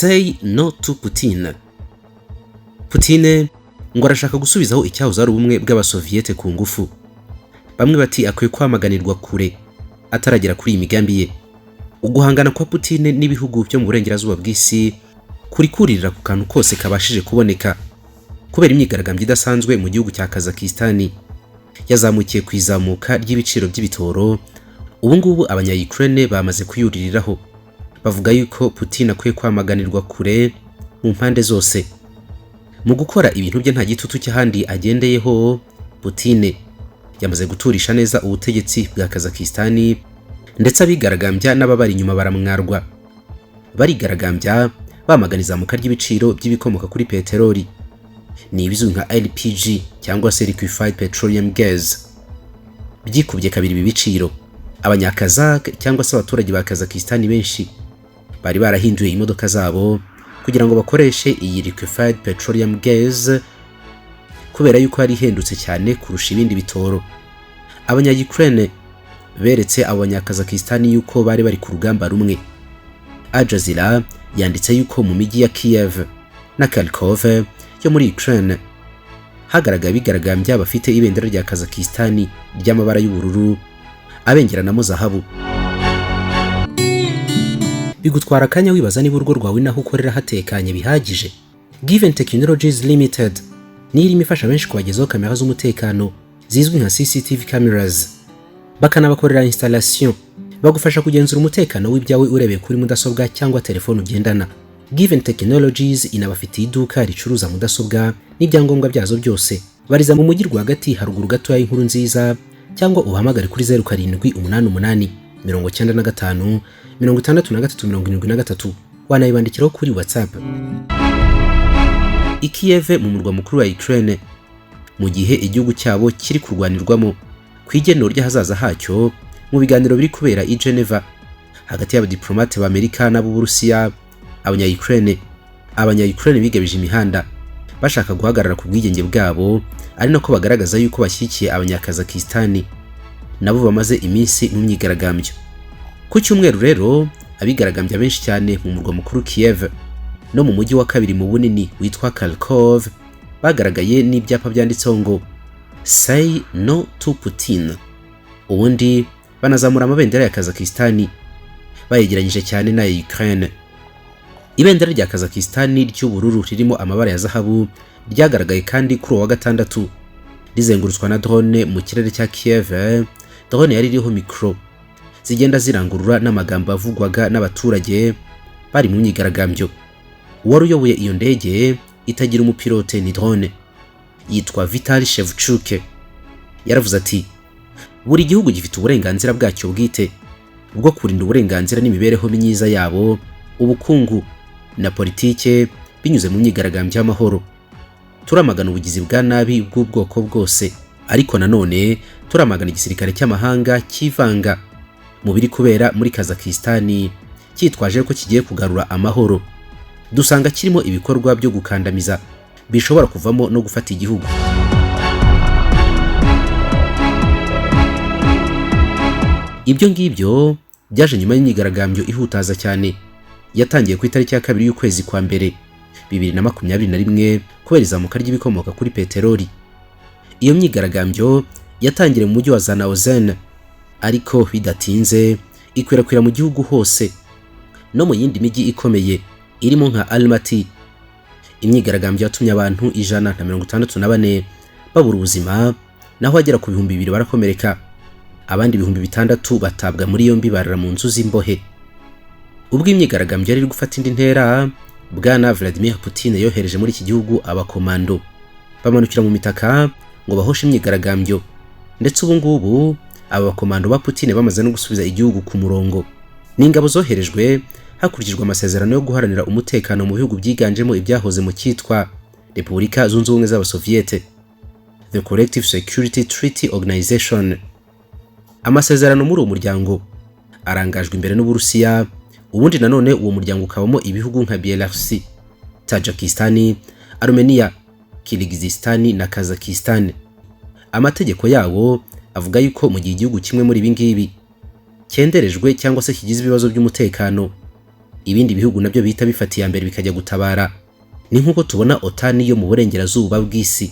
Say no to Putin. Putin ngo arashaka gusubizaho icyahoze ari ubumwe bw'abasoviete ku ngufu. Bamwe bati akwiye kwamaganirwa kure ataragera kuri imigambi ye. Uguhangana kwa Putin n'ibihugu byo mu burengerazuba bw'isi kuri kuririra ku kantu kose kabashije kuboneka kubera imyigaragambyo idasanzwe mu gihugu cya KAZAKISTAN yazamukiye kwizamuka ry'ibiciro by'ibitoro. Ubu ngubu abanya-Ukraine bamaze kuyuririraho bavuga yuko Putin akwiye kwamaganirwa kure mu mpande zose. Mu gukora ibintu bye nta gitutu cy'ahandi agendeyeho, Putin yamaze guturisha neza ubutegetsi bwa KAZAKISTAN ndetse abigaragambya n'ababari inyuma baramwarwa. Barigaragambya bamagana izamuka ry'ibiciro by'ibikomoka kuri peteroli, ni ibizwi nka LPG cyangwa se liquefied petroleum gas. Byikubye kabiri ibi biciro. Abanyakazak cyangwa se abaturage ba KAZAKISTAN benshi bari barahinduye imodoka zabo kugira ngo bakoreshe iyi liquefied petroleum gas kubera yuko ari ihendutse cyane kurusha ibindi bitoro. Abanya-Ukraine beretse abanya-KAZAKISTAN yuko bari bari ku rugamba rumwe. Al Jazeera yanditse yuko mu mijyi ya Kiev na Kharkov yo muri Ukraine hagaragaye bigaragambya bafite ibendera rya KAZAKISTAN ry'amabara y'ubururu abengeranamo zahabu. Bigutwara akanya wibaza niba urugo rwawe naho ukorera hatekanye bihagije. Given Technologies Limited ni irimo ifasha benshi kubagezaho kamera z'umutekano zizwi nka CCTV cameras, bakanabakorera installation, bagufasha kugenzura umutekano w'ibyawe urebeye kuri mudasobwa cyangwa telefone ugendana. Given Technologies inabafitiye iduka ricuruza mudasobwa n'ibyangombwa byazo byose. Bariza mu mujyi rwagati haruguru gato y'inkuru nziza, cyangwa uhamagare kuri 0788 95 63 wanayibandikiraho kuri WhatsApp. Kiev mu murwa mukuru wa Ukraine mu gihe igihugu cyabo kiri kurwanirwamo kwigenero ry'ahazaza hacyo mu biganiro biri kubera i Geneva hagati y'abadiplomate b'Amerika n'ab'Uburusiya. Abanya-Ukraine bigabije imihanda bashaka guhagarara ku bwigenge bwabo, ari nako bagaragaza yuko bashyikiye abanya-KAZAKISTAN nabo bamaze iminsi mu myigaragambyo. Ku cyumweru rero abigaragambya benshi cyane mu murwa mukuru Kiev no mu mujyi wa kabiri mu bunini witwa Kharkov bagaragaye n'ibyapa byanditseho ngo Say no to Putin. Ubundi banazamura amabendera ya KAZAKISTAN bayegeranyije cyane na Ukraine. Ibendera rya KAZAKISTAN ry'ubururu ririmo amabara ya zahabu ryagaragaye kandi kuri wa gatandatu rizengurutswa na drone mu kirere cya Kiev. Drone yari iriho mikro zigenda zirangurura n'amagambo avugwaga n'abaturage bari mu myigaragambyo. Uwari uyoboye iyo ndege itagira umupilote ni drone yitwa Vitali Shevchuk. Yaravuze ati buri gihugu gifite uburenganzira bwacyo bwite bwo kurinda uburenganzira n'imibereho myiza yabo, ubukungu na politike binyuze mu myigaragambyo y'amahoro. Turamagana ubugizi bwa nabi bw'ubwoko bwose, ariko nanone turamagana igisirikare cy'amahanga kivanga mu biri kubera muri KAZAKISTAN cyitwaje ko kigiye kugarura amahoro. Dusanga kirimo ibikorwa byo gukandamiza bishobora kuvamo no gufata igihugu. Ibyo ngibyo byaje nyuma y'imyigaragambyo ihutaza cyane yatangiye ku itariki ya 2 y'ukwezi kwa mbere 2021 kubera izamuka ry'ibikomoka kuri peteroli. Iyo myigaragambyo yatangire mu mujyi wa Zanaozen, ariko bidatinze ikwirakwira mu gihugu hose no mu yindi mijyi ikomeye irimo nka Almaty. Imyigaragambyo yatumye abantu 164 babura ubuzima, naho agera ku 2,000 barakomereka, abandi 6,000 batabwa muri yombi barara mu nzu z'imbohe. Ubwo imyigaragambyo yari gufata indi ntera, Bwana Vladimir Putin yohereje muri iki gihugu abakomando bamanukira mu mitaka ngo bahoshe imyigaragambyo, ndetse ubu ngubu aba bakomando ba Putin bamaze no gusubiza igihugu ku murongo. N'ingabo zoherejwe hakurikijwe amasezerano yo guharanira umutekano mu bihugu byiganjemo ibyahoze mu cyitwa Repubulika Zunze Ubumwe z'Abasoviete, The Collective Security Treaty Organization. Amasezerano muri uwo muryango arangajwe imbere n'Uburusiya. Ubundi nanone uwo muryango ukabamo ibihugu nka Belarus, Tajikistan, Armenia, Kyrgyzstan na KAZAKISTAN. Amategeko yawo avuga yuko mu gihe igihugu kimwe muri ibi ngibi cyenderejwe cyangwa se kigize ibibazo by'umutekano, ibindi bihugu nabyo bihita bifatiye mbere bikajya gutabara. Ni nkuko tubona OTAN yo mu burengerazuba bw'isi,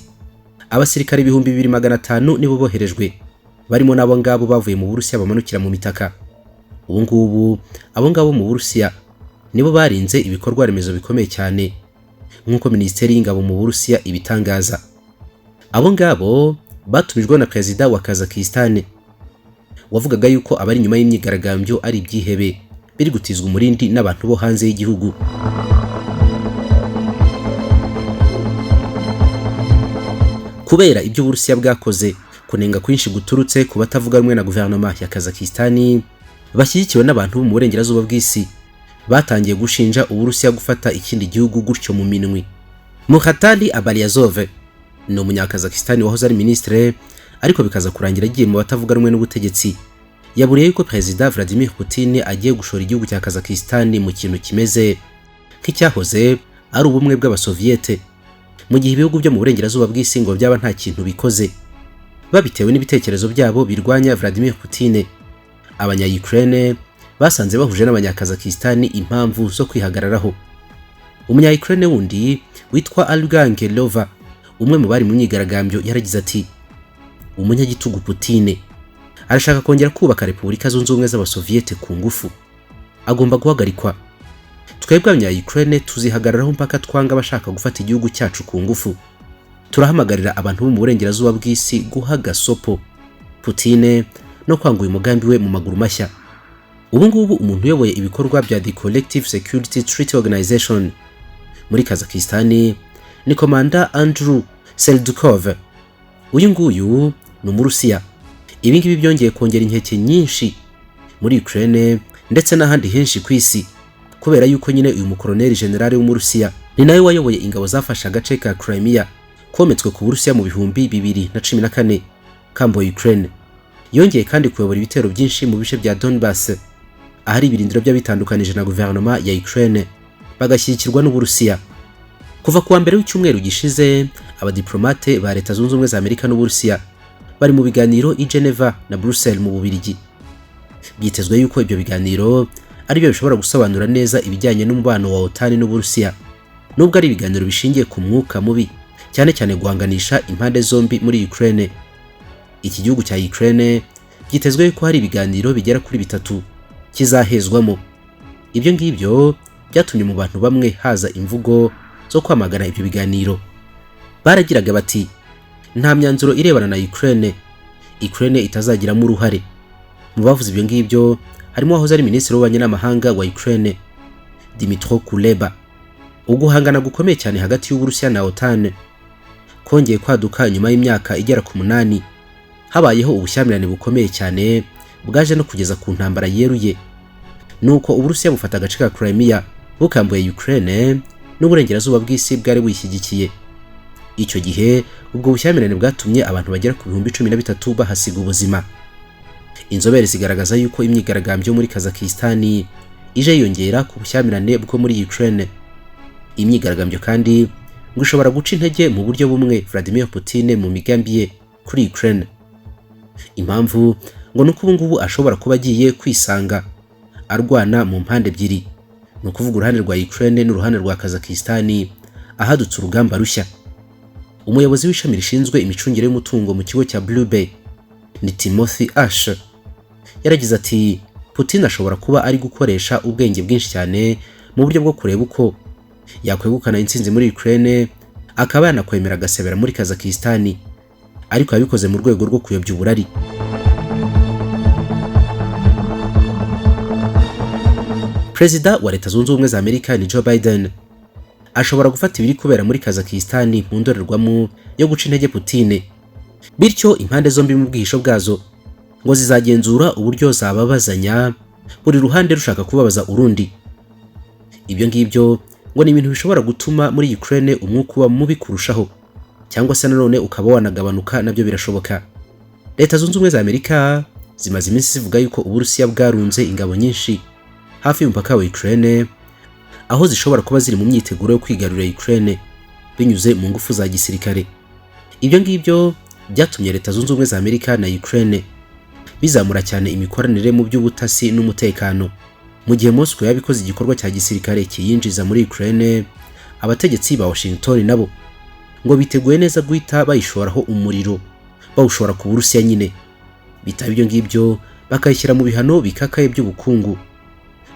abasirikare 2500 nibo boherejwe, barimo nabo ngabo bavuye mu Burusiya bamanukira mu mitaka. Ubu ngubu abo ngabo mu Burusiya nibo barinze ibikorwa remezo bikomeye cyane, nkuko Minisiteri y'Ingabo mu Burusiya ibitangaza. Abo ngabo batumijwe na Perezida wa KAZAKISTAN, wavugaga yuko abari nyuma y'imyigaragambyo ari ibyihebe biri gutizwa umurindi n'abantu bo hanze y'igihugu. Kubera ibyo Burusiya bwakoze, kunenga kwinshi guturutse ku batavuga rumwe na guverinoma ya KAZAKISTAN bashyigikiwe n'abantu bo mu burengerazuba bw'isi, batangiye gushinja Uburusiya gufata ikindi gihugu gutyo mu minwe. Mukhatari Abalyazov ni umunyakazakistani wahoze ari ministre, ariko bikaza kurangira agiye mu batavuga rumwe n'ubutegetsi. Yaburiye yuko Perezida Vladimir Putin agiye gushora igihugu cya Kazakistan mu kintu kimeze nk'icyahoze ari ubumwe bw'abasoviete, mu gihe ibihugu byo mu burengerazuba bw'isi ngo byaba nta kintu bikoze, babitewe n'ibitekerezo byabo birwanya Vladimir Putin. Abanya-Ukraine basanze bahuje n'abanya-Kazakistan impamvu zo kwihagararaho. Umunya-Ukraine wundi witwa RWA, umwe mu bari mu myigaragambyo, yaragize ati: umunyagitugu Putin arashaka kongera kubaka Repubulika Zunze Ubumwe z'Abasoviete ku ngufu, agomba guhagarikwa. Twebwe abanya-Ukraine tuzihagararaho mpaka twanga abashaka gufata igihugu cyacu ku ngufu. Turahamagarira abantu bo mu burengerazuba bw'isi guha gasopo Putin no kwanga uyu mugambi we mu maguru mashya. Ubu ngubu umuntu uyoboye ibikorwa bya The Collective Security Treaty Organization muri Kazakistan ni Komanda Andrew Seldukov. Uyu nguyu ni Umurusiya. Ibi ngibi byongeye kongera inkeke nyinshi muri Ukraine ndetse n'ahandi henshi ku isi, kubera yuko nyine uyu mukoloneli generale w'Umurusiya ni nawe wayoboye ingabo zafashe agace ka Crimea kometswe ku Burusiya mu 2014 kamboye Ukraine. Yongeye kandi kuyobora ibitero byinshi mu bice bya Donbass, ahari ibirindiro by'abitandukanije na guverinoma ya Ukraine bagashyigikirwa n'Uburusiya. Kuva kuwa mbere w'icyumweru gishize, abadiplomate ba Leta Zunze Ubumwe za Amerika n'Uburusiya bari mu biganiro i Geneva na Brussels mu Bubiligi. Byitezwe yuko ibyo biganiro ari byo bishobora gusobanura neza ibijyanye n'umubano wa OTAN n'Uburusiya, nubwo ari ibiganiro bishingiye ku mwuka mubi, cyane cyane guhanganisha impande zombi muri Ukraine. Iki gihugu cya Ukraine byitezwe yuko hari ibiganiro bigera kuri 3 kizahezwamo. Ibyo ngibyo byatumye mu bantu bamwe haza imvugo zo kwamagana ibyo biganiro. Baragiraga bati: nta myanzuro irebana na Ukraine itazagiramo uruhare. Mu bavuze ibyo ngibyo harimo wahoze ari minisitiri w'ububanyi n'amahanga wa Ukraine Dmytro Kuleba. Uguhangana gukomeye cyane hagati y'Uburusiya na OTAN kongeye kwaduka nyuma y'imyaka igera ku 8, habayeho ubushyamirane bukomeye cyane bwaje no kugeza ku ntambara yeruye. Nuko Uburusiya bufata agace ka Crimea bukambuye Ukraine n'uburengerazuba bw'isi bwari buyishyigikiye. Icyo gihe ubwo bushyamirane bwatumye abantu bagera ku 13,000 bahasiga ubuzima. Inzobere zigaragaza yuko imyigaragambyo muri Kazakistan ije yongera ku bushyamirane bwo muri Ukraine. Imyigaragambyo kandi ngo ishobora guca intege mu buryo bumwe Vladimir Putin mu migambi ye kuri Ukraine. Impamvu ngo nuko ubu ngubu ashobora kuba agiye kwisanga arwana mu mpande ebyiri, no kuvuga uruhande rwa Ukraine n'uruhande rwa Kazakistan ahadutse urugamba rushya. Umuyobozi w'ishami rishinzwe imicungire y'umutungo mu kigo cya Blue Bay ni Timothy Ash yaragize ati: Putin ashobora kuba ari gukoresha ubwenge bwinshi cyane mu buryo bwo kureba uko yakwegukana intsinzi muri Ukraine, akaba yanakwemera agasebera muri Kazakistan, ariko yabikoze mu rwego rwo kuyobya uburari. Perezida wa Leta Zunze Ubumwe za Amerika ni Joe Biden ashobora gufata ibiri kubera muri Kazakistan mu ndorerwamo yo guca intege Putin, bityo impande zombi mu bwihisho bwazo ngo zizagenzura uburyo zababazanya, buri ruhande rushaka kubabaza urundi. Ibyo ngibyo ngo ni ibintu bishobora gutuma muri Ukraine umwuka uba mubi kurushaho, cyangwa se nanone ukaba wanagabanuka, nabyo birashoboka. Leta Zunze Ubumwe za Amerika zimaze iminsi zivuga yuko Uburusiya bwarunze ingabo nyinshi hafi y'umupaka wa Ukraine, aho zishobora kuba ziri mu myiteguro yo kwigarurira Ukraine binyuze mu ngufu za gisirikare. Ibyo ngibyo byatumye Leta Zunze Ubumwe za Amerika na Ukraine bizamura cyane imikoranire mu by'ubutasi n'umutekano. Mu gihe Moscow yabikoze igikorwa cya gisirikare kiyinjiza muri Ukraine, abategetsi ba Washington nabo ngo biteguye neza guhita bayishoraho umuriro, bawushora ku Burusiya nyine. Bitaba ibyo ngibyo bakayishyira mu bihano bikakaye by'ubukungu,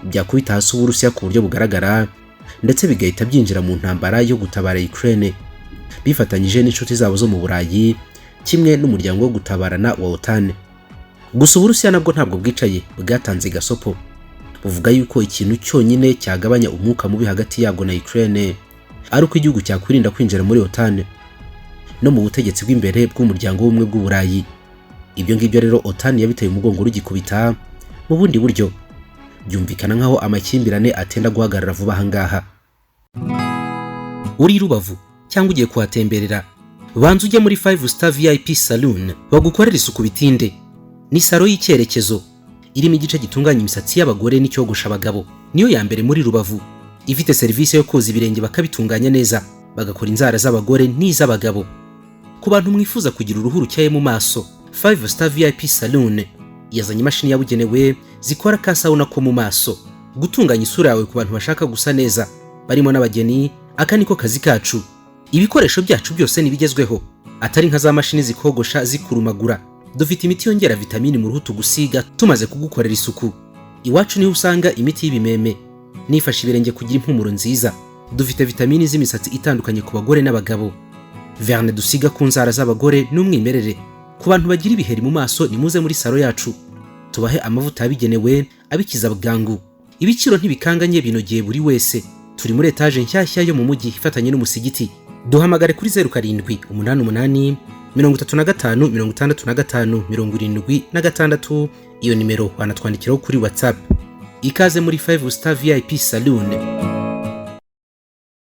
byakubita hasi Uburusiya ku buryo bugaragara, ndetse bigahita byinjira mu ntambara yo gutabara Ukraine bifatanyije n'inshuti zabo zo mu Burayi, kimwe n'umuryango wo gutabarana wa OTAN. Gusa Uburusiya nabwo ntabwo bwicaye, bwatanze gasopo, buvuga yuko ikintu cyonyine cyagabanya umwuka mubi hagati yabwo na Ukraine ari uko igihugu cyakwirinda kwinjira muri OTAN no mu butegetsi bw'imbere bw'umuryango w'ubumwe bw'Uburayi. Ibyo ngibyo rero OTAN yabiteye umugongo rugikubita mu bundi buryo, byumvikana nkaho amakimbirane atenda guhagarara vuba ahangaha. Uri Rubavu cyangwa ugiye kuhatemberera, banza ujye muri 5-star VIP Saloon bagukorera isuku bitinde. Ni salo y'icyerekezo irimo igice gitunganya imisatsi y'abagore n'icyogosha abagabo. Niyo ya mbere muri Rubavu, ifite serivisi yo koza ibirenge bakabitunganya neza, bagakora inzara z'abagore n'iz'abagabo. Ku bantu mwifuza kugira uruhu rukeye mu maso, 5-star VIP Saloon yazanye imashini yabugenewe zikora ka sauna ko mu maso, gutunganya isura yawe ku bantu bashaka gusa neza, barimo n'abageni. Aka niko kazi kacu. Ibikoresho byacu byose nibigezweho, atari nka za mashini zikogosha zikurumagura. Dufite imiti yongera vitamini mu ruhu tugusiga tumaze kugukorera isuku. Iwacu niho usanga imiti y'ibimeme nifasha ibirenge kugira impumuro nziza. Dufite vitamini z'imisatsi itandukanye ku bagore n'abagabo, verne dusiga ku nzara z'abagore n'umwimerere. Ku bantu bagira ibiheri mu maso nimuze muri salo yacu, tubahe amavuta yabigenewe abikiza bwangu. Ibiciro ntibikanganye, binogeye buri wese. Turi muri etage nshyashya yo mu mujyi ifatanye n'umusigiti. Duhamagare kuri 0788 35 65 76. Iyo nimero wanatwandikiraho kuri WhatsApp. Ikaze muri 5-star VIP Saloon.